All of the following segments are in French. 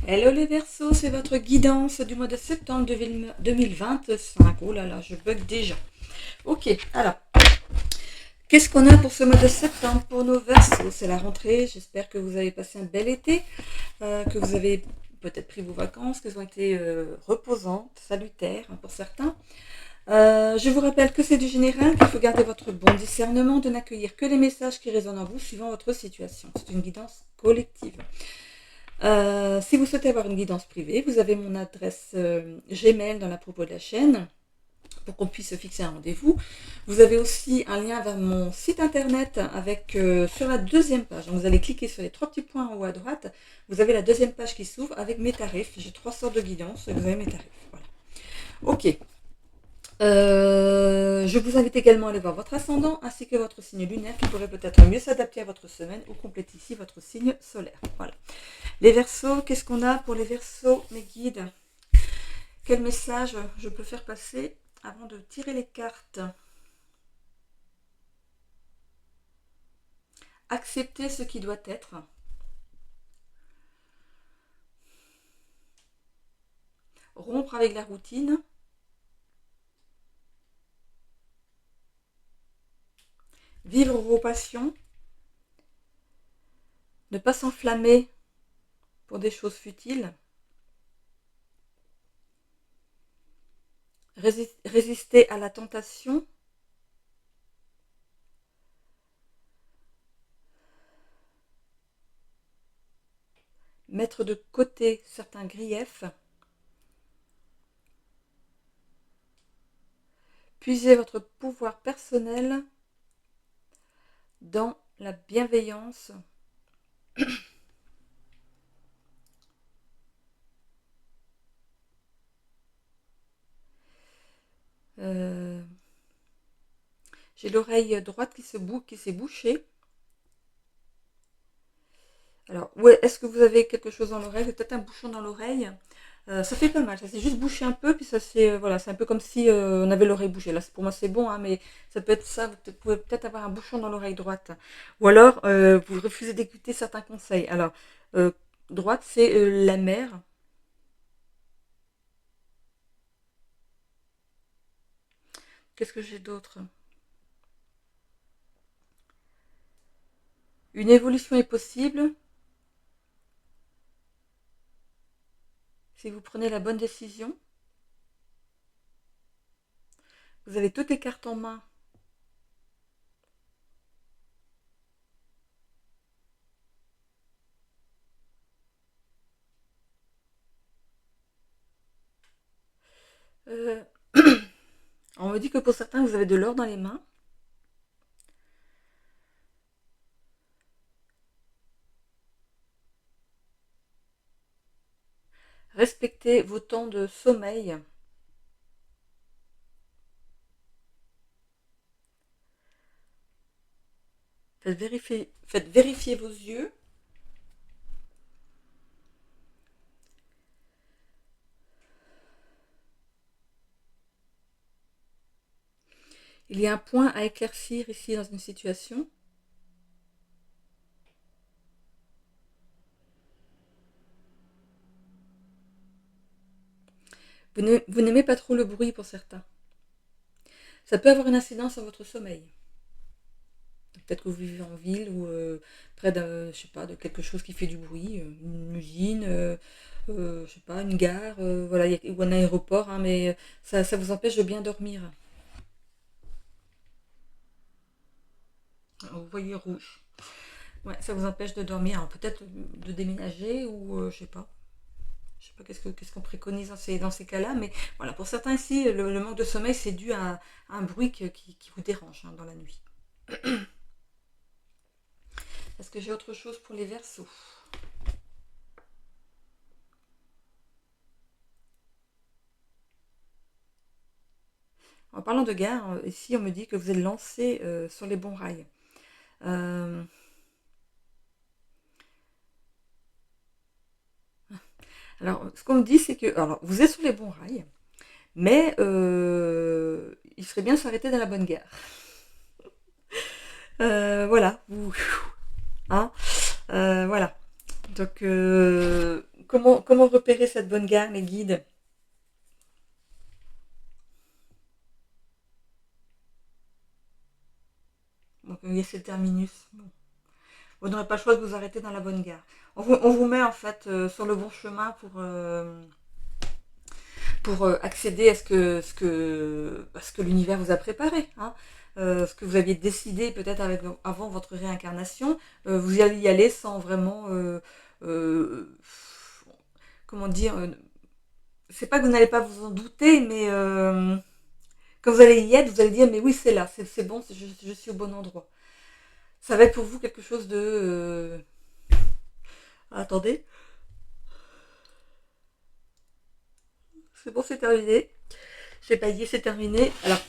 Hello les Verseaux, c'est votre guidance du mois de septembre 2025. Oh là là, je bug déjà. Ok, alors, qu'est-ce qu'on a pour ce mois de septembre pour nos Verseaux? C'est la rentrée, j'espère que vous avez passé un bel été, que vous avez peut-être pris vos vacances, qu'elles ont été reposantes, salutaires pour certains. Je vous rappelle que c'est du général, qu'il faut garder votre bon discernement, de n'accueillir que les messages qui résonnent en vous suivant votre situation. C'est une guidance collective. Si vous souhaitez avoir une guidance privée, vous avez mon adresse Gmail dans la propos de la chaîne pour qu'on puisse fixer un rendez-vous. Vous avez aussi un lien vers mon site internet avec sur la deuxième page. Donc vous allez cliquer sur les trois petits points en haut à droite. Vous avez la deuxième page qui s'ouvre avec mes tarifs. J'ai 3 sortes de guidance et vous avez mes tarifs. Voilà. Ok. Je vous invite également à aller voir votre ascendant ainsi que votre signe lunaire qui pourrait peut-être mieux s'adapter à votre semaine ou compléter ici votre signe solaire. Voilà. Les Verseaux, qu'est-ce qu'on a pour les Verseaux, mes guides? Quel message je peux faire passer avant de tirer les cartes? Accepter ce qui doit être. Rompre avec la routine. Vivre vos passions. Ne pas s'enflammer pour des choses futiles. Résister à la tentation. Mettre de côté certains griefs. Puiser votre pouvoir personnel dans la bienveillance. J'ai l'oreille droite qui s'est bouchée. Alors, ouais, est-ce que vous avez quelque chose dans l'oreille? Peut-être un bouchon dans l'oreille. Ça fait pas mal, ça s'est juste bouché un peu, puis ça c'est voilà, c'est un peu comme si on avait l'oreille bouchée. Là, pour moi c'est bon, hein, mais ça peut être ça. Vous pouvez peut-être avoir un bouchon dans l'oreille droite, ou alors vous refusez d'écouter certains conseils. Alors, euh, droite c'est la mer. Qu'est-ce que j'ai d'autre? Une évolution est possible si vous prenez la bonne décision. Vous avez toutes les cartes en main. Euh, on me dit que pour certains vous avez de l'or dans les mains. Respectez vos temps de sommeil. Faites vérifier vos yeux. Il y a un point à éclaircir ici dans une situation. Vous n'aimez pas trop le bruit pour certains. Ça peut avoir une incidence sur votre sommeil. Peut-être que vous vivez en ville ou près je sais pas, de quelque chose qui fait du bruit, une usine, je sais pas, une gare, voilà, ou un aéroport, hein, mais ça vous empêche de bien dormir. Vous voyez rouge. Ouais, ça vous empêche de dormir. Alors, peut-être de déménager ou je sais pas. Je sais pas qu'est-ce qu'on préconise dans ces cas-là, mais voilà, pour certains ici, le manque de sommeil, c'est dû à un bruit qui vous dérange hein, dans la nuit. Est-ce que j'ai autre chose pour les Verseaux? En parlant de gare, ici on me dit que vous êtes lancé sur les bons rails. Euh, alors, ce qu'on me dit, c'est que alors, vous êtes sur les bons rails, mais il serait bien de s'arrêter dans la bonne gare. Voilà, vous, hein, voilà. Donc, comment repérer cette bonne gare, les guides? Donc, il y a ce terminus. Bon. Vous n'aurez pas le choix de vous arrêter dans la bonne gare. On vous met en fait sur le bon chemin pour accéder à ce que l'univers vous a préparé. Hein. Ce que vous aviez décidé peut-être avant votre réincarnation, vous allez y aller sans vraiment... comment dire c'est pas que vous n'allez pas vous en douter, mais quand vous allez y être, vous allez dire, mais oui, c'est là, c'est bon, je suis au bon endroit. Ça va être pour vous quelque chose de... Attendez. C'est bon, c'est terminé. J'ai baillé, c'est terminé. Alors,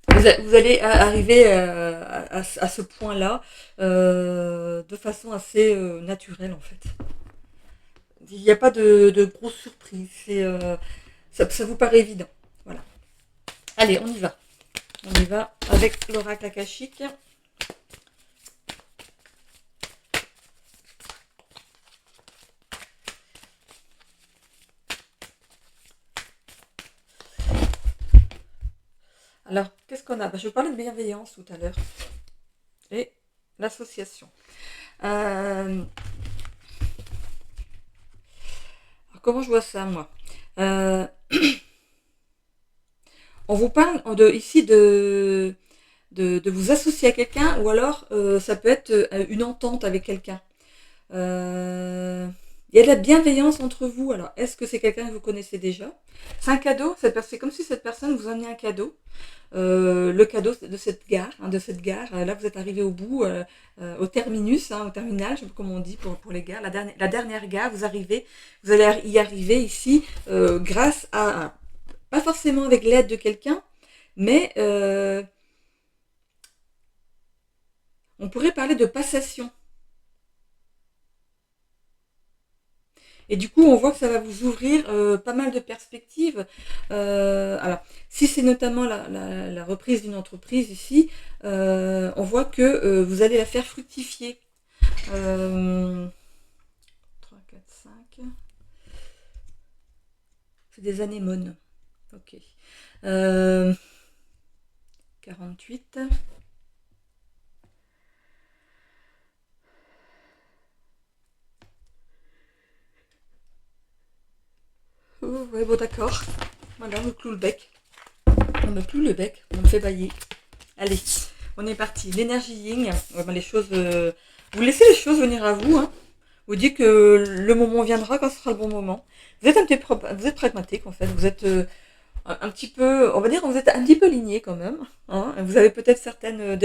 vous allez arriver à ce point-là de façon assez naturelle, en fait. Il n'y a pas de grosses surprises. Ça vous paraît évident. Voilà. Allez, on y va. On y va avec l'oracle akashique. Alors, qu'est-ce qu'on a? Je parlais de bienveillance tout à l'heure. Et l'association. Alors, comment je vois ça, moi? On vous parle ici de vous associer à quelqu'un, ou alors ça peut être une entente avec quelqu'un. Il y a de la bienveillance entre vous. Alors, est-ce que c'est quelqu'un que vous connaissez déjà? C'est un cadeau. C'est comme si cette personne vous emmenait un cadeau. Le cadeau de cette gare. Là, vous êtes arrivé au bout, au terminus, au terminal, je sais pas comment on dit pour les gares. La dernière gare, vous allez y arriver ici grâce à... Pas forcément avec l'aide de quelqu'un, mais on pourrait parler de passation. Et du coup, on voit que ça va vous ouvrir pas mal de perspectives. Alors, si c'est notamment la reprise d'une entreprise ici, on voit que vous allez la faire fructifier. 3, 4, 5. C'est des anémones. Ok. 48. Oh, ouais, bon, d'accord. Voilà, on me cloue le bec. On me cloue le bec, on me fait bailler. Allez, on est parti. L'énergie yin, les choses... vous laissez les choses venir à vous. Hein. Vous dites que le moment viendra quand ce sera le bon moment. Vous êtes pragmatique en fait. Vous êtes un petit peu... On va dire que vous êtes un petit peu ligné quand même. Hein. Vous avez peut-être certaines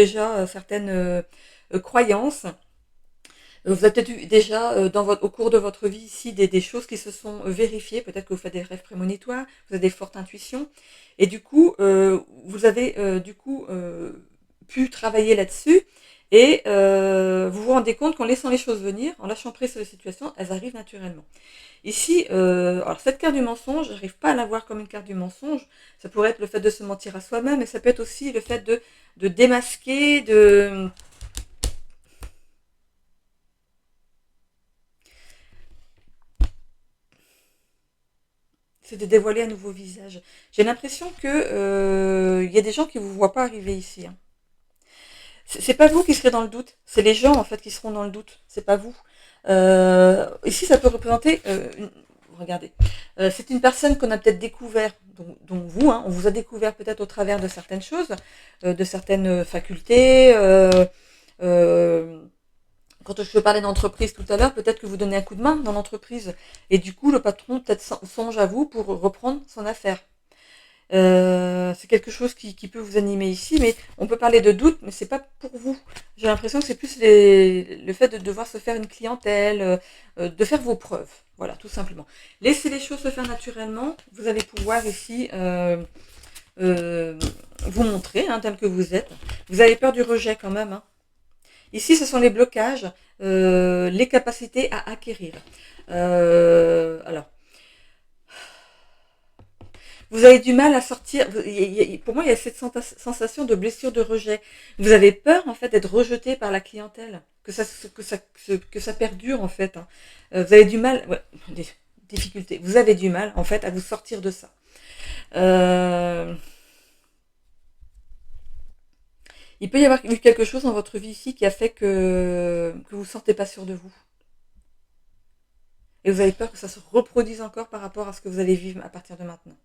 croyances. Vous avez peut-être eu déjà au cours de votre vie ici des choses qui se sont vérifiées. Peut-être que vous faites des rêves prémonitoires, vous avez des fortes intuitions. Et du coup, vous avez pu travailler là-dessus. Et vous vous rendez compte qu'en laissant les choses venir, en lâchant prise sur les situations, elles arrivent naturellement. Ici, alors cette carte du mensonge, je n'arrive pas à la voir comme une carte du mensonge. Ça pourrait être le fait de se mentir à soi-même, mais ça peut être aussi le fait de démasquer, c'est de dévoiler un nouveau visage. J'ai l'impression que y a des gens qui vous voient pas arriver ici. Hein. C'est pas vous qui serez dans le doute, c'est les gens en fait qui seront dans le doute. C'est pas vous. Ici, ça peut représenter. Regardez, c'est une personne qu'on a peut-être découvert, dont vous, hein, on vous a découvert peut-être au travers de certaines choses, de certaines facultés. Quand je parlais d'entreprise tout à l'heure, peut-être que vous donnez un coup de main dans l'entreprise. Et du coup, le patron peut-être songe à vous pour reprendre son affaire. C'est quelque chose qui peut vous animer ici, mais on peut parler de doute, mais c'est pas pour vous. J'ai l'impression que c'est plus le fait de devoir se faire une clientèle, de faire vos preuves. Voilà, tout simplement. Laissez les choses se faire naturellement. Vous allez pouvoir ici vous montrer tel que vous êtes. Vous avez peur du rejet quand même. Hein. Ici, ce sont les blocages, les capacités à acquérir. Alors, vous avez du mal à sortir. Pour moi, il y a cette sensation de blessure, de rejet. Vous avez peur, en fait, d'être rejeté par la clientèle, que ça perdure en fait. Hein. Vous avez du mal, ouais, des difficultés. Vous avez du mal en fait à vous sortir de ça. Euh, il peut y avoir eu quelque chose dans votre vie ici qui a fait que vous ne sentez pas sûr de vous. Et vous avez peur que ça se reproduise encore par rapport à ce que vous allez vivre à partir de maintenant.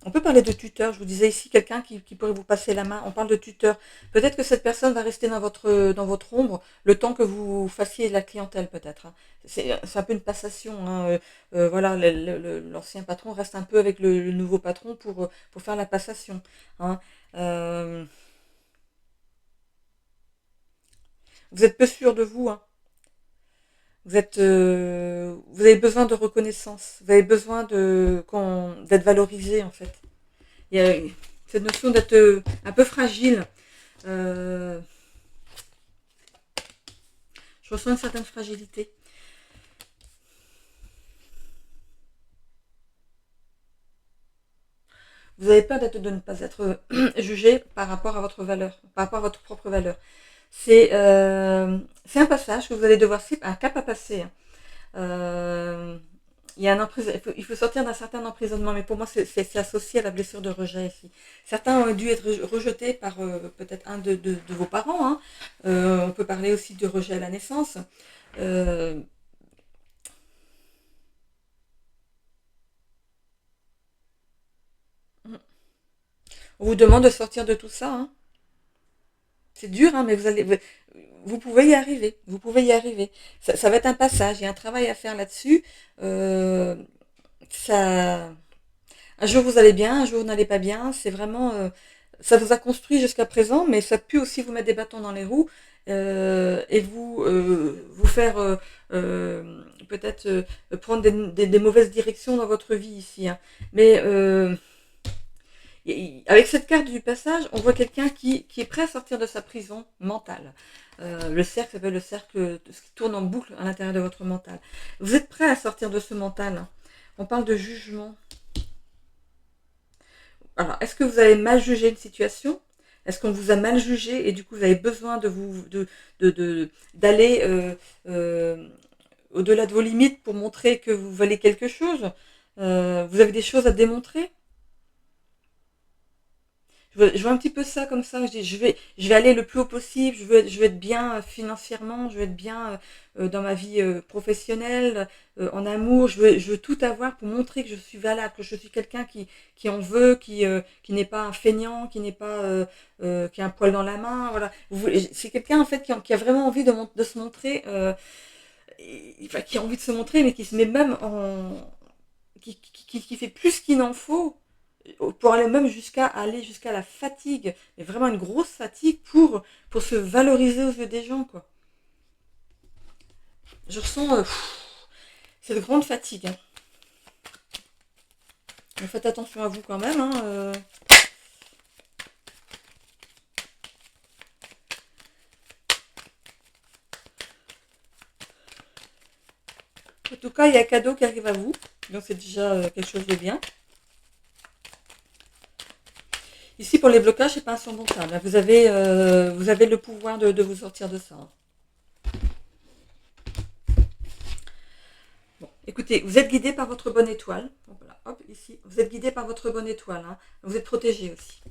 On peut parler de tuteur, je vous disais ici, quelqu'un qui pourrait vous passer la main. On parle de tuteur. Peut-être que cette personne va rester dans votre ombre le temps que vous fassiez la clientèle, peut-être. Hein. C'est un peu une passation. Hein. Voilà, l'ancien patron reste un peu avec le nouveau patron pour faire la passation. Hein. Euh, vous êtes peu sûr de vous. Hein. Vous avez besoin de reconnaissance. Vous avez besoin d'être valorisé, en fait. Il y a cette notion d'être un peu fragile. Euh, je ressens une certaine fragilité. Vous avez peur de ne pas être jugé par rapport à votre valeur, par rapport à votre propre valeur. C'est un passage que vous allez devoir, un cap à passer. Hein. Il faut sortir d'un certain emprisonnement, mais pour moi, c'est associé à la blessure de rejet ici. Certains ont dû être rejetés par peut-être un de vos parents. Hein. On peut parler aussi de rejet à la naissance. Euh, on vous demande de sortir de tout ça. Hein. C'est dur, hein, mais vous pouvez y arriver. Vous pouvez y arriver. Ça va être un passage. Il y a un travail à faire là-dessus. Euh, ça, un jour vous allez bien, un jour vous n'allez pas bien. C'est vraiment, ça vous a construit jusqu'à présent, mais ça peut aussi vous mettre des bâtons dans les roues et vous faire peut-être prendre des mauvaises directions dans votre vie ici. Hein. Mais avec cette carte du passage, on voit quelqu'un qui est prêt à sortir de sa prison mentale. Le cercle s'appelle le cercle, ce qui tourne en boucle à l'intérieur de votre mental. Vous êtes prêt à sortir de ce mental. Hein. On parle de jugement. Alors, est-ce que vous avez mal jugé une situation? Est-ce qu'on vous a mal jugé et du coup vous avez besoin d'aller au-delà de vos limites pour montrer que vous valez quelque chose? Vous avez des choses à démontrer? Je vois un petit peu ça comme ça. Je dis, je vais aller le plus haut possible. Je veux être bien financièrement. Je veux être bien dans ma vie professionnelle, en amour. Je veux tout avoir pour montrer que je suis valable, que je suis quelqu'un qui en veut, qui n'est pas un feignant, qui n'est pas qui a un poil dans la main. Voilà. C'est quelqu'un en fait qui a vraiment envie de se montrer, enfin, qui a envie de se montrer, mais qui se met même qui fait plus qu'il n'en faut pour aller même jusqu'à la fatigue, mais vraiment une grosse fatigue pour se valoriser aux yeux des gens, quoi. Je ressens cette grande fatigue. Hein. Mais faites attention à vous quand même. Hein, En tout cas, il y a un cadeau qui arrive à vous, donc c'est déjà quelque chose de bien. Ici, pour les blocages, c'est pas insurmontable. Vous avez le pouvoir de vous sortir de ça. Bon, écoutez, vous êtes guidé par votre bonne étoile. Donc voilà, hop, ici, vous êtes guidé par votre bonne étoile. Hein. Vous êtes protégé aussi.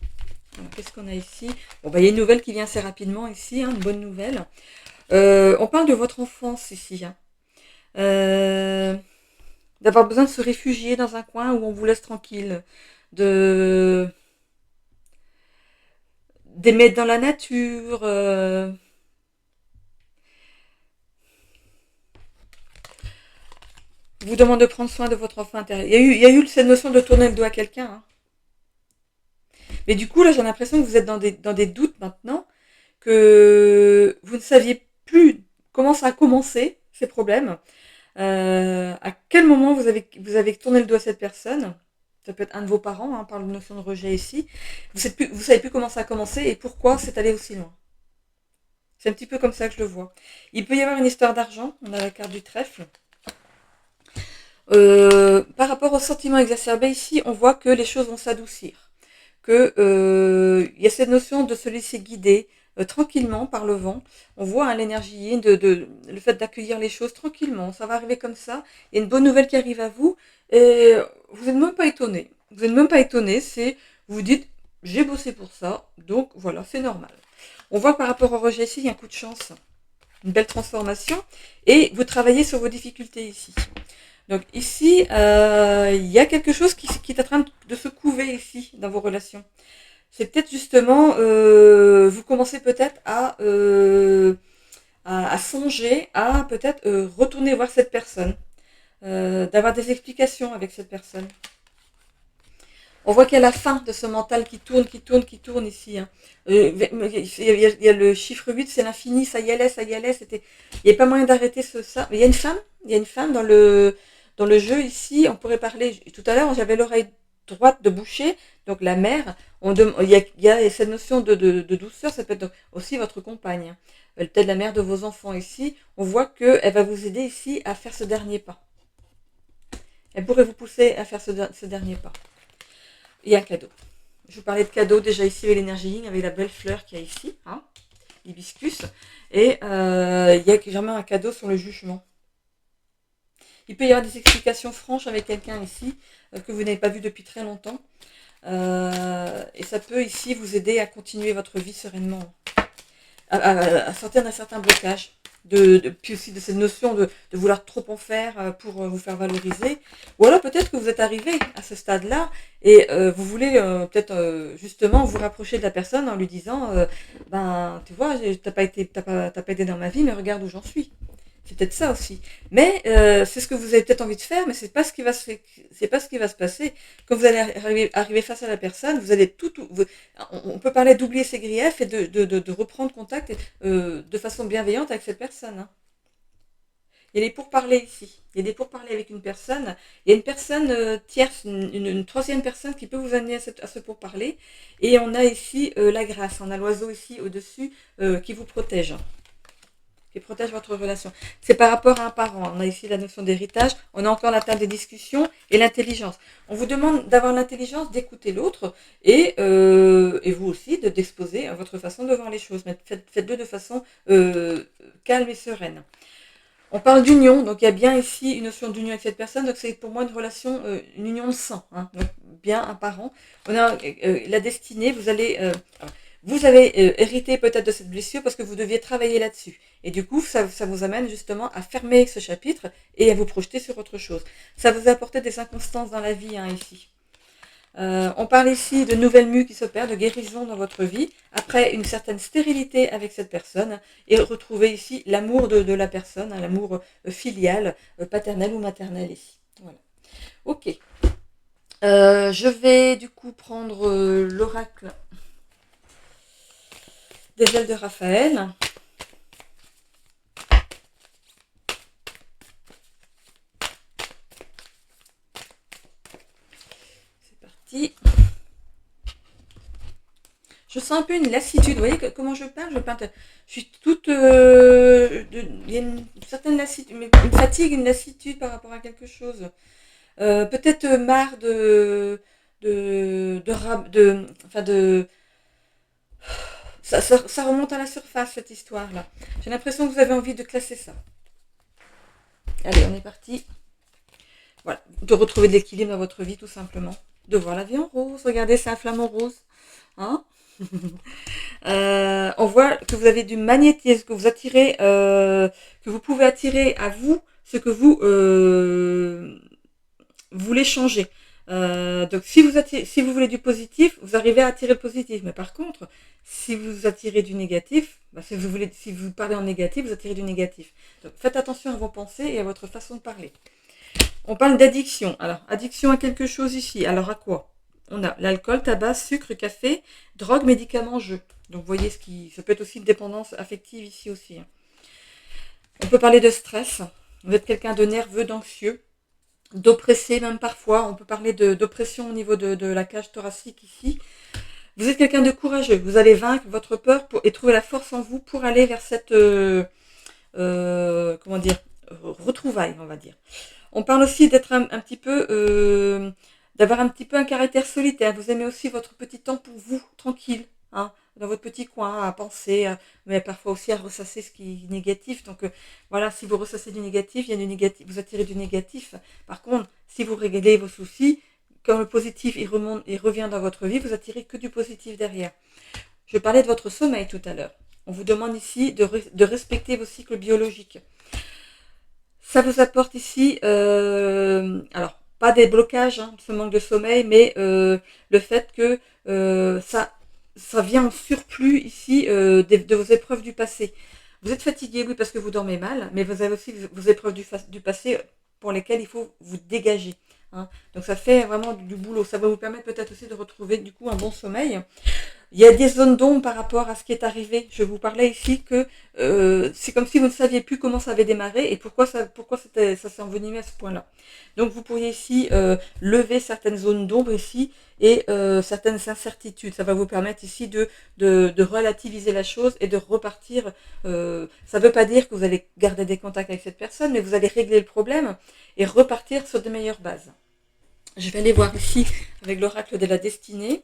Qu'est-ce qu'on a ici? Bon, bah, il y a une nouvelle qui vient assez rapidement ici, hein, une bonne nouvelle. On parle de votre enfance ici. Hein. D'avoir besoin de se réfugier dans un coin où on vous laisse tranquille. D'aimer dans la nature. Vous demande de prendre soin de votre enfant intérieur. Il y a eu cette notion de tourner le dos à quelqu'un. Hein. Mais du coup, là, j'ai l'impression que vous êtes dans des doutes maintenant, que vous ne saviez plus comment ça a commencé, ces problèmes. À quel moment vous avez tourné le dos à cette personne. Ça peut être un de vos parents, hein, on parle de notion de rejet ici. Vous savez plus comment ça a commencé et pourquoi c'est allé aussi loin. C'est un petit peu comme ça que je le vois. Il peut y avoir une histoire d'argent. On a la carte du trèfle. Par rapport au sentiment exacerbé ici, on voit que les choses vont s'adoucir. Que y a cette notion de se laisser guider, tranquillement par le vent. On voit hein, l'énergie yin, le fait d'accueillir les choses tranquillement. Ça va arriver comme ça. Il y a une bonne nouvelle qui arrive à vous et vous n'êtes même pas étonné. Vous n'êtes même pas étonné, c'est vous vous dites j'ai bossé pour ça, donc voilà, c'est normal. On voit par rapport au rejet ici, il y a un coup de chance, une belle transformation et vous travaillez sur vos difficultés ici. Donc ici, il y a quelque chose qui est en train de se couver ici dans vos relations. C'est peut-être justement, vous commencez peut-être à songer à peut-être retourner voir cette personne, d'avoir des explications avec cette personne. On voit qu'il y a la fin de ce mental qui tourne, qui tourne, qui tourne ici. Hein. Il y a le chiffre 8, c'est l'infini, ça y allait, il n'y a pas moyen d'arrêter ça. Mais il y a une femme dans le jeu ici, on pourrait parler, tout à l'heure j'avais l'oreille droite de boucher, donc la mère, il y a cette notion de douceur, ça peut être aussi votre compagne, hein. Peut-être la mère de vos enfants ici, on voit qu'elle va vous aider ici à faire ce dernier pas. Elle pourrait vous pousser à faire ce dernier pas. Il y a un cadeau. Je vous parlais de cadeau déjà ici avec l'énergie yin, avec la belle fleur qu'il y a ici, hein, l'hibiscus. Et il y a vraiment un cadeau sur le jugement. Il peut y avoir des explications franches avec quelqu'un ici que vous n'avez pas vu depuis très longtemps. Et ça peut ici vous aider à continuer votre vie sereinement, à sortir d'un certain blocage. Puis aussi de cette notion de vouloir trop en faire pour vous faire valoriser. Ou alors peut-être que vous êtes arrivé à ce stade-là et vous voulez peut-être justement vous rapprocher de la personne en lui disant ben tu vois, t'as pas aidé dans ma vie, mais regarde où j'en suis. C'est peut-être ça aussi. Mais c'est ce que vous avez peut-être envie de faire, mais c'est pas ce qui va se passer. Quand vous allez arriver face à la personne, vous allez on peut parler d'oublier ses griefs et de reprendre contact de façon bienveillante avec cette personne. Hein. Il y a des pourparlers ici. Il y a des pourparlers avec une personne. Il y a une personne tierce, une troisième personne qui peut vous amener à ce pourparler. Et on a ici la grâce. On a l'oiseau ici au-dessus qui vous protège. Qui protège votre relation. C'est par rapport à un parent. On a ici la notion d'héritage. On a encore la table des discussions et l'intelligence. On vous demande d'avoir l'intelligence d'écouter l'autre et vous aussi d'exposer votre façon de voir les choses. Mais faites-le de façon calme et sereine. On parle d'union, donc il y a bien ici une notion d'union avec cette personne. Donc c'est pour moi une relation, une union de sang. Hein, donc bien un parent. On a la destinée. Vous avez hérité peut-être de cette blessure parce que vous deviez travailler là-dessus. Et du coup, ça vous amène justement à fermer ce chapitre et à vous projeter sur autre chose. Ça vous a apporté des inconstances dans la vie, hein, ici. On parle ici de nouvelles mues qui s'opèrent, de guérison dans votre vie, après une certaine stérilité avec cette personne, et retrouver ici l'amour de la personne, hein, l'amour filial, paternel ou maternel ici. Voilà. Ok. Je vais du coup prendre l'oracle des ailes de Raphaël. C'est parti. Je sens un peu une lassitude. Vous voyez comment je parle? Je suis toute... il y a une certaine lassitude, une fatigue, une lassitude par rapport à quelque chose. Peut-être marre ça remonte à la surface, cette histoire-là. J'ai l'impression que vous avez envie de classer ça. Allez, on est parti. Voilà, de retrouver de l'équilibre dans votre vie, tout simplement. De voir la vie en rose. Regardez, c'est un flamant rose. Hein? On voit que vous avez du magnétisme, que vous attirez, que vous pouvez attirer à vous ce que vous voulez changer. Donc si vous voulez du positif, vous arrivez à attirer le positif. Mais par contre, si vous attirez du négatif, si vous parlez en négatif, vous attirez du négatif. Donc faites attention à vos pensées et à votre façon de parler. On parle d'addiction. Alors, addiction à quelque chose ici. Alors à quoi? On a l'alcool, tabac, sucre, café, drogue, médicaments, jeux. Donc vous voyez ça peut être aussi une dépendance affective ici aussi. Hein. On peut parler de stress. Vous êtes quelqu'un de nerveux, d'anxieux, d'oppressé même parfois. On peut parler d'oppression au niveau de la cage thoracique ici. Vous êtes quelqu'un de courageux. Vous allez vaincre votre peur et trouver la force en vous pour aller vers cette retrouvaille, on va dire. On parle aussi d'être un petit peu, d'avoir un petit peu un caractère solitaire. Vous aimez aussi votre petit temps pour vous, tranquille, hein, dans votre petit coin, à penser, mais parfois aussi à ressasser ce qui est négatif. Donc voilà, si vous ressassez du négatif, il y a du négatif, vous attirez du négatif. Par contre, si vous réglez vos soucis, quand le positif il remonte, il revient dans votre vie, vous attirez que du positif derrière. Je parlais de votre sommeil tout à l'heure. On vous demande ici de respecter vos cycles biologiques. Ça vous apporte ici, alors pas des blocages, hein, ce manque de sommeil, mais le fait que ça vient en surplus ici de vos épreuves du passé. Vous êtes fatigué, oui, parce que vous dormez mal, mais vous avez aussi vos épreuves du passé pour lesquelles il faut vous dégager. Hein. Donc ça fait vraiment du boulot. Ça va vous permettre peut-être aussi de retrouver du coup un bon sommeil. Il y a des zones d'ombre par rapport à ce qui est arrivé. Je vous parlais ici que c'est comme si vous ne saviez plus comment ça avait démarré et pourquoi ça s'est envenimé à ce point-là. Donc vous pourriez ici lever certaines zones d'ombre ici et certaines incertitudes. Ça va vous permettre ici de relativiser la chose et de repartir. Ça ne veut pas dire que vous allez garder des contacts avec cette personne, mais vous allez régler le problème et repartir sur de meilleures bases. Je vais aller voir ici avec l'oracle de la destinée.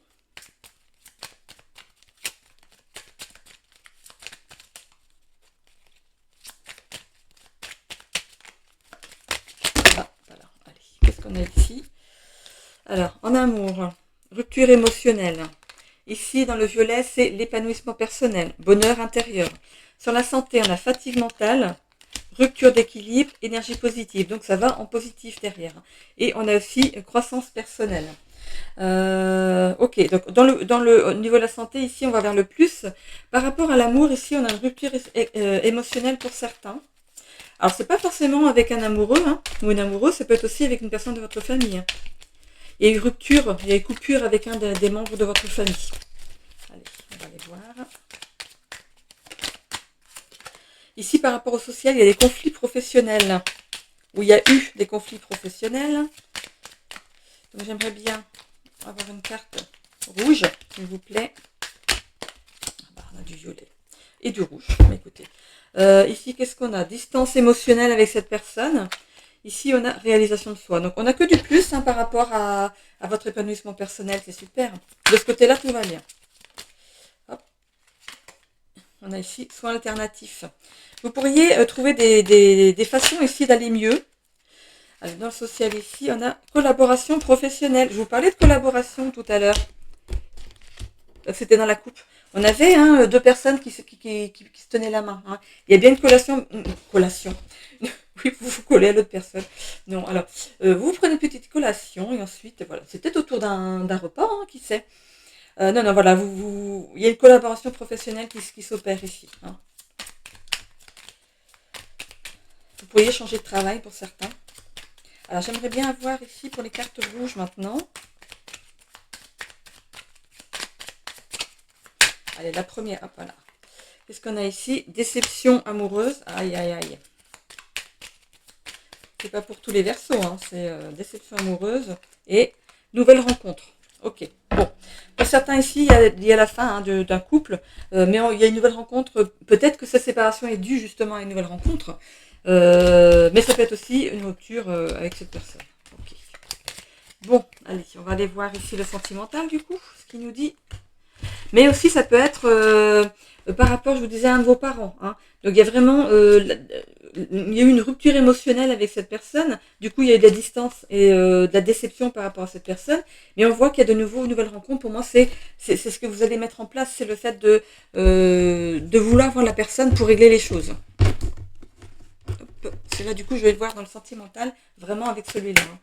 Qu'est-ce qu'on a ici? Alors, en amour, rupture émotionnelle. Ici, dans le violet, c'est l'épanouissement personnel, bonheur intérieur. Sur la santé, on a fatigue mentale, rupture d'équilibre, énergie positive. Donc, ça va en positif derrière. Et on a aussi croissance personnelle. Ok, donc au niveau de la santé, ici, on va vers le plus. Par rapport à l'amour, ici, on a une rupture émotionnelle pour certains. Alors, c'est pas forcément avec un amoureux hein, ou une amoureuse, ça peut être aussi avec une personne de votre famille. Hein. Il y a eu rupture, il y a eu coupure avec un des membres de votre famille. Allez, on va aller voir. Ici, par rapport au social, il y a des conflits professionnels. Où il y a eu des conflits professionnels. Donc, j'aimerais bien avoir une carte rouge, s'il vous plaît. Ah bah, on a du violet et du rouge. Mais écoutez. Ici, qu'est-ce qu'on a? Distance émotionnelle avec cette personne. Ici, on a réalisation de soi. Donc, on n'a que du plus hein, par rapport à votre épanouissement personnel. C'est super. De ce côté-là, tout va bien. Hop. On a ici soins alternatifs. Vous pourriez trouver des façons ici d'aller mieux. Alors, dans le social ici, on a collaboration professionnelle. Je vous parlais de collaboration tout à l'heure. C'était dans la coupe. On avait hein, deux personnes qui se tenaient la main. Hein. Il y a bien une collation. Oui, vous vous collez à l'autre personne. Non, alors, vous prenez une petite collation et ensuite, voilà, c'est peut-être autour d'un repas, hein, qui sait. Non, voilà, il y a une collaboration professionnelle qui s'opère ici. Hein. Vous pourriez changer de travail pour certains. Alors, j'aimerais bien avoir ici pour les cartes rouges maintenant. Allez, la première, hop, voilà. Qu'est-ce qu'on a ici? Déception amoureuse. Aïe, aïe, aïe. C'est pas pour tous les versos, hein. C'est déception amoureuse et nouvelle rencontre. Ok, bon. Pour certains ici, il y a la fin hein, d'un couple, mais il y a une nouvelle rencontre. Peut-être que cette séparation est due justement à une nouvelle rencontre, mais ça peut être aussi une rupture avec cette personne. Ok. Bon, allez, on va aller voir ici le sentimental du coup, ce qu'il nous dit. Mais aussi, ça peut être par rapport, je vous disais, à un de vos parents. Hein. Donc, il y a vraiment il y a eu une rupture émotionnelle avec cette personne. Du coup, il y a eu de la distance et de la déception par rapport à cette personne. Mais on voit qu'il y a de nouveau une nouvelle rencontre. Pour moi, c'est ce que vous allez mettre en place. C'est le fait de vouloir voir la personne pour régler les choses. C'est là, du coup, je vais le voir dans le sentimental, vraiment avec celui-là. Hein.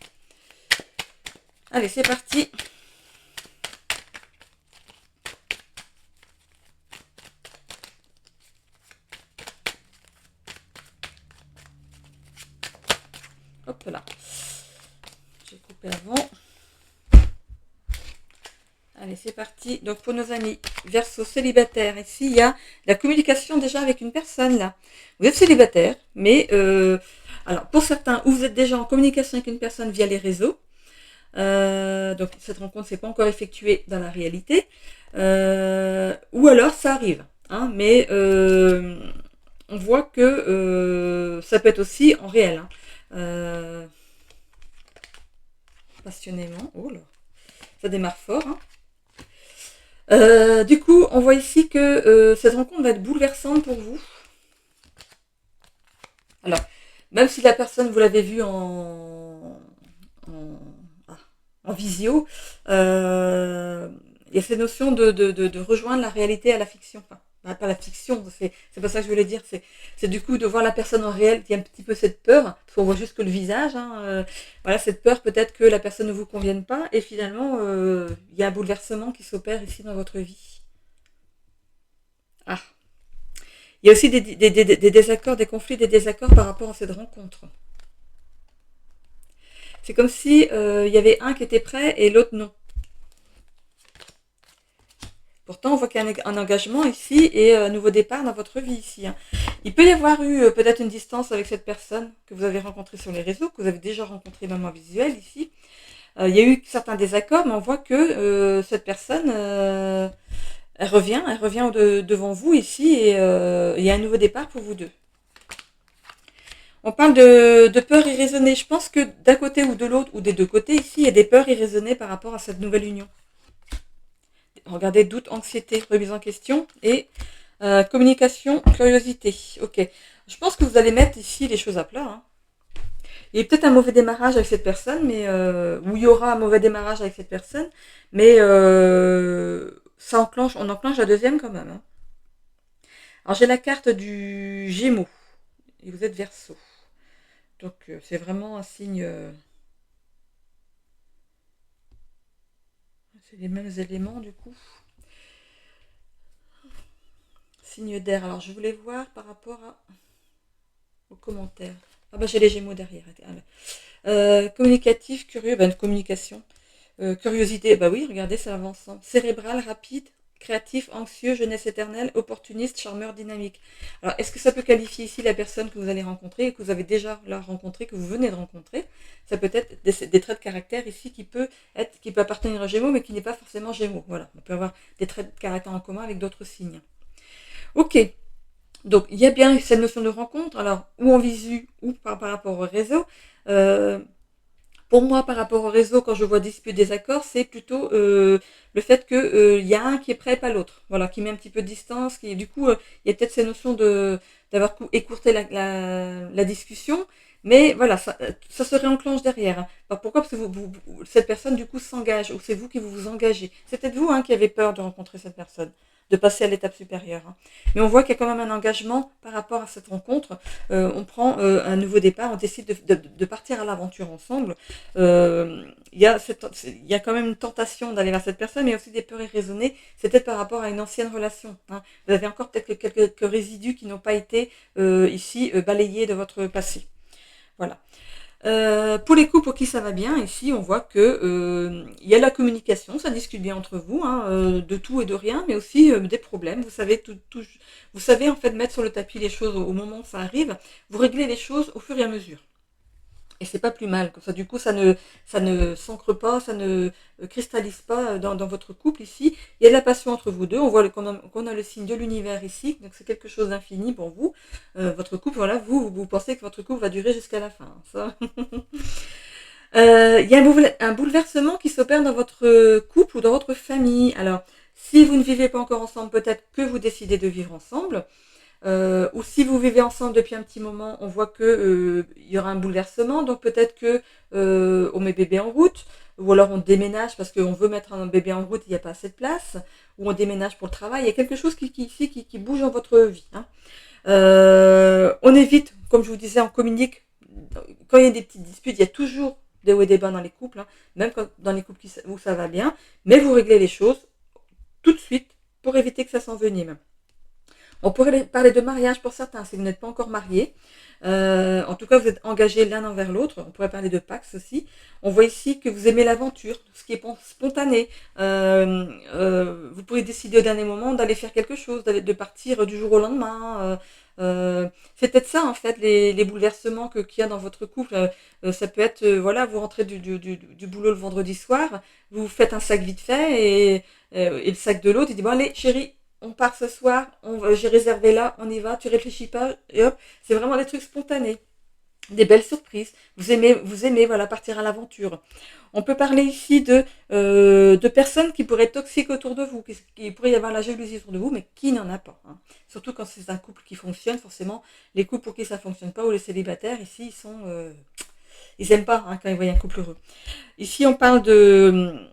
Allez, c'est parti. Hop là. J'ai coupé avant. Allez, c'est parti. Donc, pour nos amis Verseau célibataires, ici, il y a la communication déjà avec une personne, là. Vous êtes célibataire, mais, alors, pour certains, ou vous êtes déjà en communication avec une personne via les réseaux. Donc, cette rencontre ne s'est pas encore effectuée dans la réalité. Ou alors, ça arrive. Hein, mais, on voit que ça peut être aussi en réel. Hein. Passionnément. Oh là. Ça démarre fort. Hein. Du coup, on voit ici que cette rencontre va être bouleversante pour vous. Alors, même si la personne, vous l'avez vue en, ah, en visio, il y a ces notions de rejoindre la réalité à la fiction. Enfin, pas la fiction, c'est pas ça que je voulais dire. C'est du coup de voir la personne en réel. Il y a un petit peu cette peur, parce qu'on voit juste que le visage. Voilà, cette peur peut-être que la personne ne vous convienne pas. Et finalement, il y a un bouleversement qui s'opère ici dans votre vie. Ah. Il y a aussi des désaccords, des conflits, des désaccords par rapport à cette rencontre. C'est comme si il y avait un qui était prêt et l'autre non. Pourtant, on voit qu'il y a un engagement ici et un nouveau départ dans votre vie ici. Il peut y avoir eu peut-être une distance avec cette personne que vous avez rencontrée sur les réseaux, que vous avez déjà rencontrée même en visuel ici. Il y a eu certains désaccords, mais on voit que cette personne, elle revient devant vous ici et il y a un nouveau départ pour vous deux. On parle de peurs irraisonnées. Je pense que d'un côté ou de l'autre, ou des deux côtés, ici, il y a des peurs irraisonnées par rapport à cette nouvelle union. Regardez, doute, anxiété, remise en question et communication, curiosité. Ok. Je pense que vous allez mettre ici les choses à plat. Hein. Il y a peut-être un mauvais démarrage avec cette personne, mais ou il y aura un mauvais démarrage avec cette personne, mais on enclenche la deuxième quand même. Hein. Alors j'ai la carte du Gémeaux et vous êtes Verseau. Donc c'est vraiment un signe. C'est les mêmes éléments du coup. Signe d'air. Alors je voulais voir par rapport aux commentaires. Ah bah j'ai les Gémeaux derrière. Communicatif, curieux, une communication. Curiosité, bah oui, regardez, ça avance. Cérébral, rapide, créatif, anxieux, jeunesse éternelle, opportuniste, charmeur, dynamique. Alors, est-ce que ça peut qualifier ici la personne que vous allez rencontrer, que vous avez déjà rencontré, que vous venez de rencontrer? Ça peut être des traits de caractère ici qui peut appartenir à Gémeaux, mais qui n'est pas forcément Gémeaux. Voilà, on peut avoir des traits de caractère en commun avec d'autres signes. Ok, donc il y a bien cette notion de rencontre, alors ou en visu ou par rapport au réseau. Pour moi, par rapport au réseau, quand je vois dispute, désaccord, c'est plutôt le fait qu'il y a un qui est prêt, pas l'autre. Voilà, qui met un petit peu de distance. Du coup, il y a peut-être ces notions d'avoir écourté la discussion. Mais voilà, ça se réenclenche derrière. Alors pourquoi? Parce que cette personne, du coup, s'engage. Ou c'est vous qui vous engagez. C'est peut-être vous qui avez peur de rencontrer cette personne, de passer à l'étape supérieure. Mais on voit qu'il y a quand même un engagement par rapport à cette rencontre. On prend un nouveau départ, on décide de partir à l'aventure ensemble. Il y a quand même une tentation d'aller vers cette personne, mais aussi des peurs irraisonnées. C'est peut-être par rapport à une ancienne relation. Hein. Vous avez encore peut-être quelques résidus qui n'ont pas été ici balayés de votre passé. Voilà. Pour les couples pour qui ça va bien, ici on voit que il y a la communication, ça discute bien entre vous, de tout et de rien, mais aussi des problèmes. Vous savez vous savez en fait mettre sur le tapis les choses au moment où ça arrive. Vous réglez les choses au fur et à mesure. Et c'est pas plus mal, comme ça du coup ça ne s'ancre pas, ça ne cristallise pas dans votre couple ici. Il y a de la passion entre vous deux, on voit qu'on a le signe de l'univers ici, donc c'est quelque chose d'infini pour vous. Votre couple, voilà, vous pensez que votre couple va durer jusqu'à la fin. Ça. Il y a un bouleversement qui s'opère dans votre couple ou dans votre famille. Alors, si vous ne vivez pas encore ensemble, peut-être que vous décidez de vivre ensemble. Ou si vous vivez ensemble depuis un petit moment, on voit que il y aura un bouleversement, donc peut-être que on met bébé en route, ou alors on déménage parce qu'on veut mettre un bébé en route, il n'y a pas assez de place, ou on déménage pour le travail. Il y a quelque chose qui bouge dans votre vie. Hein. On évite, comme je vous disais, on communique. Quand il y a des petites disputes, il y a toujours des hauts et des bas dans les couples, hein, même dans les couples où ça va bien, mais vous réglez les choses tout de suite pour éviter que ça s'envenime. On pourrait parler de mariage pour certains, si vous n'êtes pas encore marié. En tout cas, vous êtes engagés l'un envers l'autre. On pourrait parler de Pax aussi. On voit ici que vous aimez l'aventure, tout ce qui est spontané. Vous pouvez décider au dernier moment d'aller faire quelque chose, de partir du jour au lendemain. C'est peut-être ça, en fait, les bouleversements qu'il y a dans votre couple. Ça peut être, voilà, vous rentrez du boulot le vendredi soir, vous faites un sac vite fait et le sac de l'autre, il dit, bon allez, chérie, on part ce soir, j'ai réservé là, on y va, tu réfléchis pas, et hop, c'est vraiment des trucs spontanés. des belles surprises. Vous aimez voilà, partir à l'aventure. On peut parler ici de personnes qui pourraient être toxiques autour de vous, qui pourrait y avoir la jalousie autour de vous, mais qui n'en a pas. Hein. Surtout quand c'est un couple qui fonctionne, forcément, les couples pour qui ça fonctionne pas, ou les célibataires, ici, ils aiment pas hein, quand ils voient un couple heureux. Ici, on parle de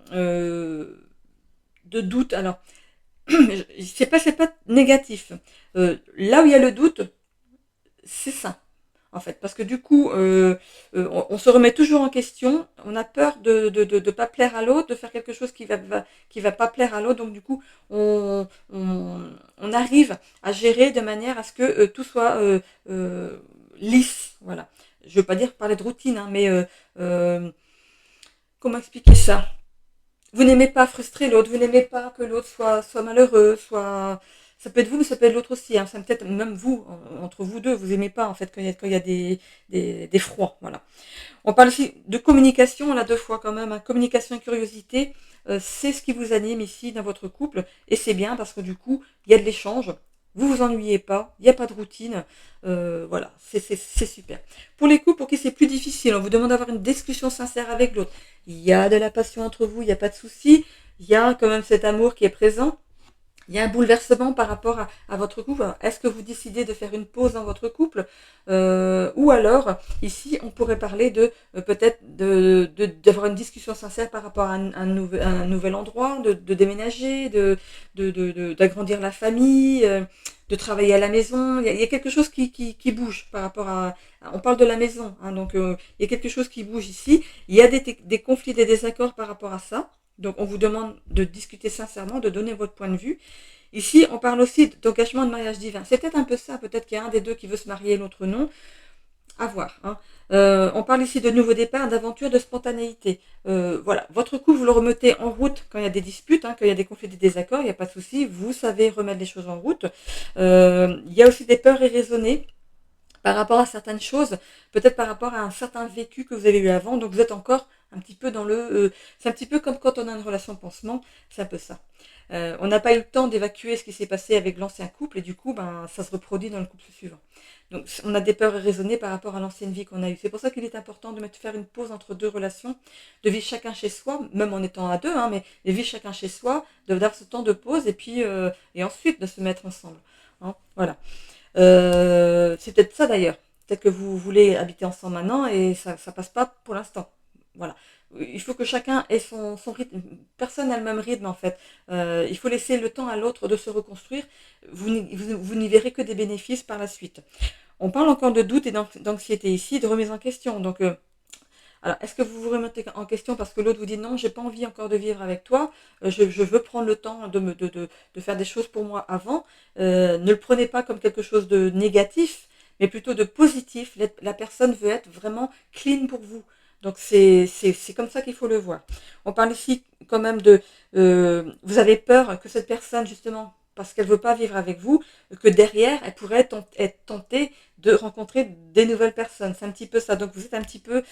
doute. Alors, c'est pas négatif. Là où il y a le doute, c'est ça en fait, parce que du coup, on se remet toujours en question, on a peur de pas plaire à l'autre, de faire quelque chose qui va pas plaire à l'autre, donc du coup, on arrive à gérer de manière à ce que tout soit lisse, voilà. Je veux pas dire parler de routine, hein, mais comment expliquer ça? Vous n'aimez pas frustrer l'autre, vous n'aimez pas que l'autre soit malheureux, soit... Ça peut être vous, mais ça peut être l'autre aussi. Hein. Ça peut être même vous, entre vous deux, vous n'aimez pas en fait quand il y a des froids. Voilà. On parle aussi de communication, là deux fois quand même. Hein. Communication et curiosité, c'est ce qui vous anime ici dans votre couple. Et c'est bien parce que du coup, il y a de l'échange. Vous vous ennuyez pas, il n'y a pas de routine. Voilà, c'est super. Pour les couples pour qui c'est plus difficile, on vous demande d'avoir une discussion sincère avec l'autre. Il y a de la passion entre vous, il n'y a pas de souci. Il y a quand même cet amour qui est présent. Il y a un bouleversement par rapport à votre couple. Est-ce que vous décidez de faire une pause dans votre couple ou alors, ici, on pourrait parler de peut-être d'avoir une discussion sincère par rapport à un nouvel endroit, de déménager, d'agrandir la famille, de travailler à la maison. Il y a quelque chose qui bouge par rapport On parle de la maison, hein, donc il y a quelque chose qui bouge ici. Il y a des conflits, des désaccords par rapport à ça. Donc, on vous demande de discuter sincèrement, de donner votre point de vue. Ici, on parle aussi d'engagement de mariage divin. C'est peut-être un peu ça. Peut-être qu'il y a un des deux qui veut se marier, l'autre non. À voir. Hein. On parle ici de nouveau départ, d'aventure, de spontanéité. Voilà, votre couple, vous le remettez en route quand il y a des disputes, hein, quand il y a des conflits, des désaccords, il n'y a pas de souci. Vous savez remettre les choses en route. Il y a aussi des peurs irraisonnées par rapport à certaines choses, peut-être par rapport à un certain vécu que vous avez eu avant, donc vous êtes encore un petit peu dans c'est un petit peu comme quand on a une relation pansement, c'est un peu ça. On n'a pas eu le temps d'évacuer ce qui s'est passé avec l'ancien couple et du coup, ben, ça se reproduit dans le couple suivant. Donc on a des peurs irraisonnées par rapport à l'ancienne vie qu'on a eue. C'est pour ça qu'il est important de faire une pause entre deux relations, de vivre chacun chez soi, même en étant à deux, hein, mais de vivre chacun chez soi, d'avoir ce temps de pause et puis et ensuite de se mettre ensemble. Hein, voilà. C'est peut-être ça d'ailleurs. Peut-être que vous voulez habiter ensemble maintenant et ça passe pas pour l'instant. Voilà. Il faut que chacun ait son rythme. Personne n'a le même rythme en fait. Il faut laisser le temps à l'autre de se reconstruire. Vous n'y verrez que des bénéfices par la suite. On parle encore de doute et d'anxiété ici, de remise en question. Donc, alors, est-ce que vous vous remettez en question parce que l'autre vous dit non, j'ai pas envie encore de vivre avec toi, je veux prendre le temps de faire des choses pour moi avant. Ne le prenez pas comme quelque chose de négatif, mais plutôt de positif. La personne veut être vraiment clean pour vous. Donc c'est comme ça qu'il faut le voir. On parle ici quand même vous avez peur que cette personne justement parce qu'elle veut pas vivre avec vous, que derrière elle pourrait être tentée de rencontrer des nouvelles personnes. C'est un petit peu ça. Donc vous êtes un petit peu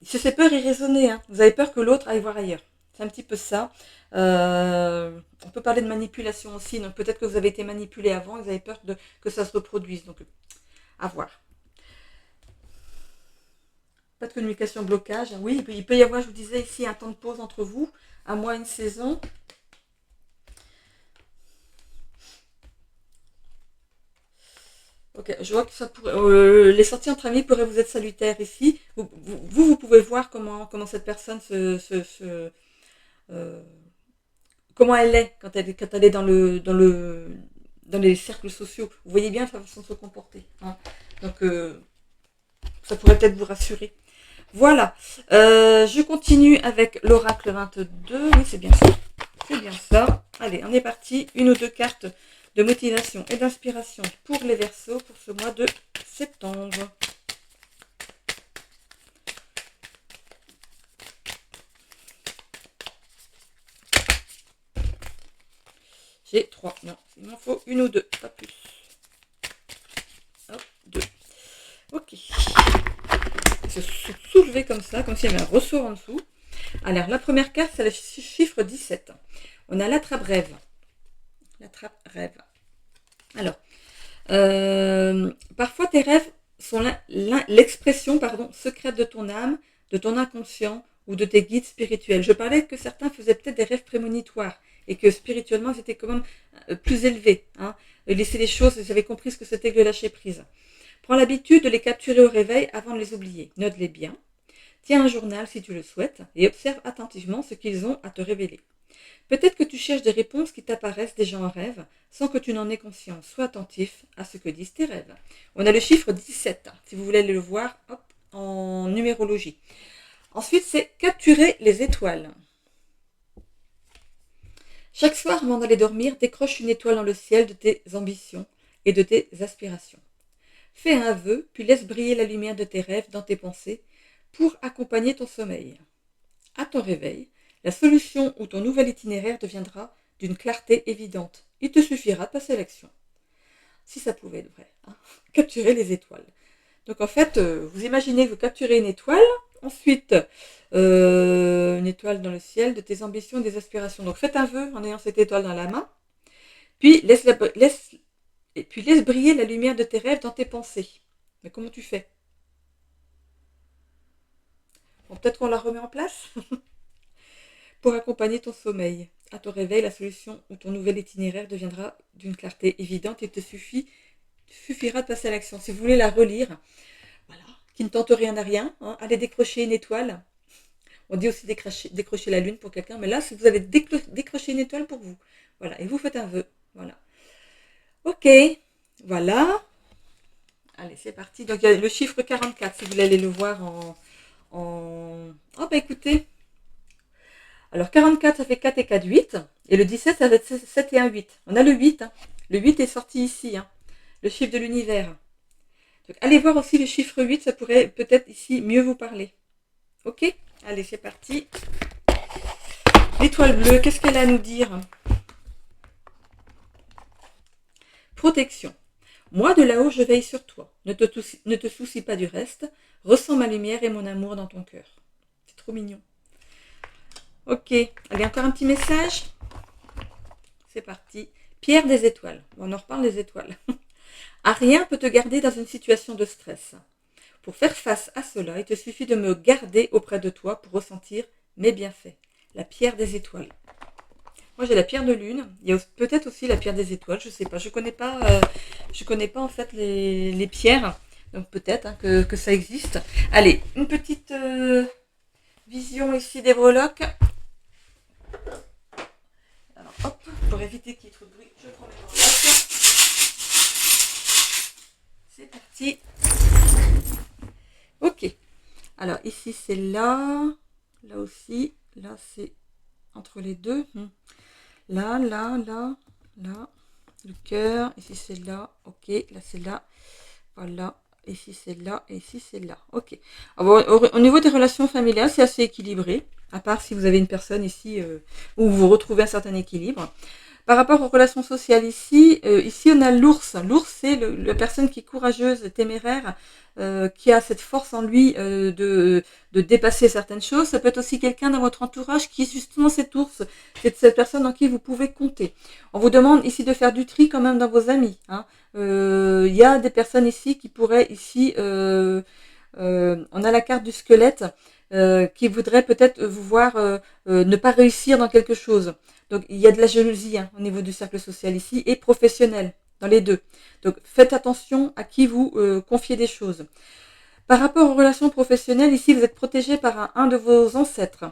c'est peur irraisonnée, hein. Vous avez peur que l'autre aille voir ailleurs. C'est un petit peu ça. On peut parler de manipulation aussi. Donc peut-être que vous avez été manipulé avant et vous avez peur que ça se reproduise. Donc à voir. Pas de communication, blocage. Oui, il peut y avoir, je vous disais ici, un temps de pause entre vous, un mois, une saison. Ok, je vois que les sorties entre amis pourraient vous être salutaires ici. Vous pouvez voir comment cette personne euh, comment elle est quand elle est dans les cercles sociaux. Vous voyez bien sa façon de se comporter. Hein. Donc, ça pourrait peut-être vous rassurer. Voilà. Je continue avec l'oracle 22. Oui, c'est bien ça. C'est bien ça. Allez, on est parti. Une ou deux cartes de motivation et d'inspiration pour les Verseaux pour ce mois de septembre. J'ai 3. Non, il m'en faut une ou deux, pas plus. Hop, 2. Ok. Se soulever comme ça, comme s'il y avait un ressort en dessous. Alors, la première carte, c'est le chiffre 17. On a l'attrape-rêve. L'attrape-rêve. Alors, parfois tes rêves sont l'expression secrète de ton âme, de ton inconscient ou de tes guides spirituels. Je parlais que certains faisaient peut-être des rêves prémonitoires et que spirituellement, ils étaient quand même plus élevés. Hein. Laisser les choses, ils avaient compris ce que c'était que le lâcher prise. Prends l'habitude de les capturer au réveil avant de les oublier. Note-les bien. Tiens un journal si tu le souhaites et observe attentivement ce qu'ils ont à te révéler. Peut-être que tu cherches des réponses qui t'apparaissent déjà en rêve sans que tu n'en aies conscience. Sois attentif à ce que disent tes rêves. On a le chiffre 17, si vous voulez le voir en numérologie. Ensuite, c'est capturer les étoiles. Chaque soir, avant d'aller dormir, décroche une étoile dans le ciel de tes ambitions et de tes aspirations. Fais un vœu, puis laisse briller la lumière de tes rêves dans tes pensées pour accompagner ton sommeil. À ton réveil, la solution ou ton nouvel itinéraire deviendra d'une clarté évidente. Il te suffira de passer à l'action. Si ça pouvait être vrai. Hein. Capturer les étoiles. Donc en fait, vous imaginez que vous capturez une étoile, ensuite une étoile dans le ciel de tes ambitions et des aspirations. Donc faites un vœu en ayant cette étoile dans la main, puis laisse briller la lumière de tes rêves dans tes pensées. Mais comment tu fais? Bon, peut-être qu'on la remet en place pour accompagner ton sommeil. À ton réveil, la solution ou ton nouvel itinéraire deviendra d'une clarté évidente et suffira de passer à l'action. Si vous voulez la relire, voilà, qui ne tente rien à rien, hein, allez décrocher une étoile. On dit aussi décrocher la lune pour quelqu'un, mais là, si vous avez décroché une étoile pour vous. Voilà, et vous faites un vœu. Voilà. Ok, voilà. Allez, c'est parti. Donc, il y a le chiffre 44, si vous voulez aller le voir Oh, bah écoutez. Alors, 44, ça fait 4 et 4, 8. Et le 17, ça fait 7 et 1, 8. On a le 8. Hein. Le 8 est sorti ici. Hein. Le chiffre de l'univers. Donc, allez voir aussi le chiffre 8. Ça pourrait peut-être ici mieux vous parler. Ok? Allez, c'est parti. L'étoile bleue, qu'est-ce qu'elle a à nous dire? Protection. Moi, de là-haut, je veille sur toi. Ne te soucie pas du reste. Ressens ma lumière et mon amour dans ton cœur. C'est trop mignon. Ok. Allez, encore un petit message. C'est parti. Pierre des étoiles. On en reparle des étoiles. Rien peut te garder dans une situation de stress. Pour faire face à cela, il te suffit de me garder auprès de toi pour ressentir mes bienfaits. La pierre des étoiles. Moi, j'ai la pierre de lune. Il y a peut-être aussi la pierre des étoiles. Je sais pas. Je connais pas en fait les pierres. Donc peut-être hein, que ça existe. Allez, une petite vision ici des breloques. Alors hop, pour éviter qu'il y ait trop de bruit, je prends mes breloques. C'est parti. Ok. Alors ici c'est là. Là aussi. Là c'est entre les deux. Là, là, là, là, le cœur, ici c'est là, ok, là c'est là, voilà, ici c'est là, et ici c'est là, ok. Alors, au niveau des relations familiales, c'est assez équilibré, à part si vous avez une personne ici où vous retrouvez un certain équilibre. Par rapport aux relations sociales ici, ici on a l'ours. L'ours, c'est la personne qui est courageuse, téméraire, qui a cette force en lui de dépasser certaines choses. Ça peut être aussi quelqu'un dans votre entourage qui est justement cet ours. C'est cette personne en qui vous pouvez compter. On vous demande ici de faire du tri quand même dans vos amis. Hein. Y a des personnes ici qui pourraient ici... on a la carte du squelette qui voudrait peut-être vous voir ne pas réussir dans quelque chose. Donc il y a de la jalousie hein, au niveau du cercle social ici et professionnel, dans les deux. Donc faites attention à qui vous confiez des choses. Par rapport aux relations professionnelles, ici vous êtes protégé par un de vos ancêtres.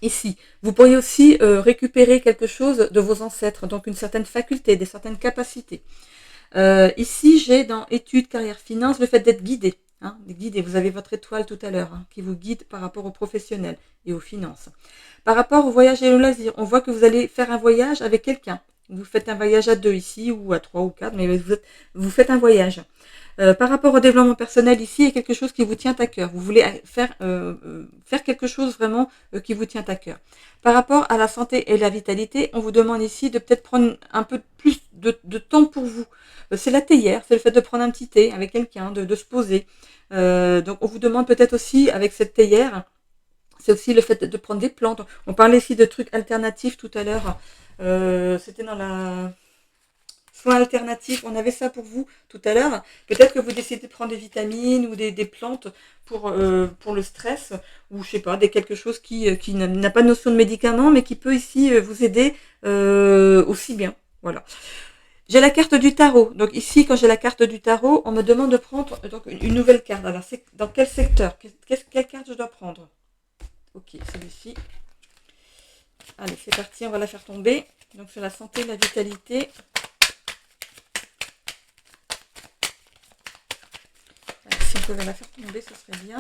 Ici, vous pourriez aussi récupérer quelque chose de vos ancêtres, donc une certaine faculté, des certaines capacités. Ici, j'ai dans études, carrière, finance, le fait d'être guidé. Hein, guidé. Vous avez votre étoile tout à l'heure hein, qui vous guide par rapport aux professionnels et aux finances. Par rapport au voyage et au loisir, on voit que vous allez faire un voyage avec quelqu'un. Vous faites un voyage à 2 ici ou à 3 ou 4, mais vous faites un voyage. Par rapport au développement personnel ici, il y a quelque chose qui vous tient à cœur. Vous voulez faire quelque chose vraiment qui vous tient à cœur. Par rapport à la santé et la vitalité, on vous demande ici de peut-être prendre un peu plus de temps pour vous. C'est la théière, c'est le fait de prendre un petit thé avec quelqu'un, de se poser. Donc on vous demande peut-être aussi avec cette théière, c'est aussi le fait de prendre des plantes. On parlait ici de trucs alternatifs tout à l'heure. C'était dans la soins alternatifs. On avait ça pour vous tout à l'heure. Peut-être que vous décidez de prendre des vitamines ou des plantes pour le stress, ou je sais pas, quelque chose qui n'a pas de notion de médicament, mais qui peut ici vous aider aussi bien. Voilà. J'ai la carte du tarot. Donc ici, quand j'ai la carte du tarot, on me demande de prendre donc, une nouvelle carte. Alors, c'est dans quel secteur? Quelle carte je dois prendre? Ok, celui-ci. Allez, c'est parti, on va la faire tomber. Donc c'est la santé, la vitalité. Alors, si on pouvait la faire tomber, ce serait bien.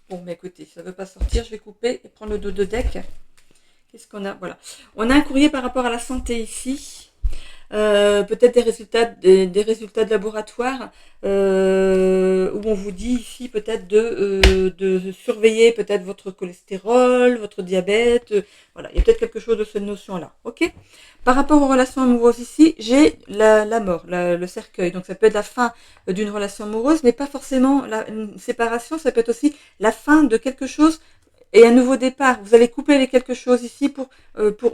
Bon, mais écoutez, ça ne veut pas sortir, je vais couper et prendre le dos de deck. Qu'est-ce qu'on a? Voilà. On a un courrier par rapport à la santé ici. Peut-être des résultats de laboratoire où on vous dit ici peut-être de surveiller peut-être votre cholestérol, votre diabète. Voilà, il y a peut-être quelque chose de cette notion-là. Ok. Par rapport aux relations amoureuses ici, j'ai la mort, le cercueil. Donc ça peut être la fin d'une relation amoureuse, mais pas forcément une séparation. Ça peut être aussi la fin de quelque chose et un nouveau départ. Vous allez couper avec quelque chose ici pour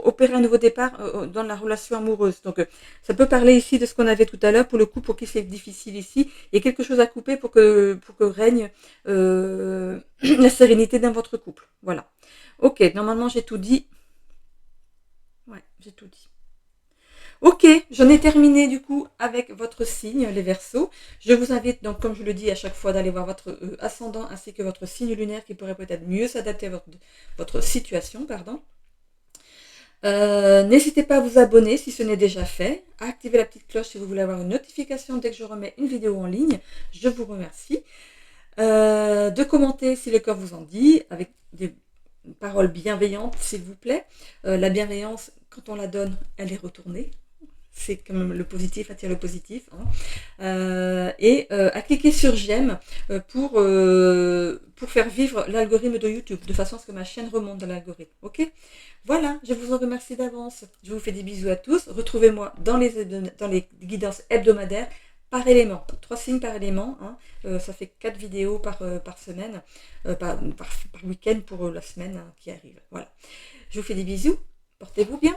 opérer un nouveau départ dans la relation amoureuse. Donc, ça peut parler ici de ce qu'on avait tout à l'heure. Pour le coup, pour qui c'est difficile ici, il y a quelque chose à couper pour que règne la sérénité dans votre couple. Voilà. Ok, normalement, j'ai tout dit. Ouais, j'ai tout dit. Ok, j'en ai terminé du coup avec votre signe, les Verseaux. Je vous invite donc, comme je le dis à chaque fois, d'aller voir votre ascendant ainsi que votre signe lunaire qui pourrait peut-être mieux s'adapter à votre situation, pardon. N'hésitez pas à vous abonner si ce n'est déjà fait, à activer la petite cloche si vous voulez avoir une notification dès que je remets une vidéo en ligne. Je vous remercie. De commenter si le cœur vous en dit, avec des paroles bienveillantes s'il vous plaît. La bienveillance, quand on la donne, elle est retournée. C'est quand même le positif attire le positif. Hein. À cliquer sur j'aime pour faire vivre l'algorithme de YouTube, de façon à ce que ma chaîne remonte dans l'algorithme. Ok. Voilà, je vous en remercie d'avance. Je vous fais des bisous à tous. Retrouvez-moi dans les guidances hebdomadaires par élément. 3 signes par élément. Hein. Ça fait 4 vidéos par semaine, par week-end pour la semaine hein, qui arrive. Voilà. Je vous fais des bisous. Portez-vous bien.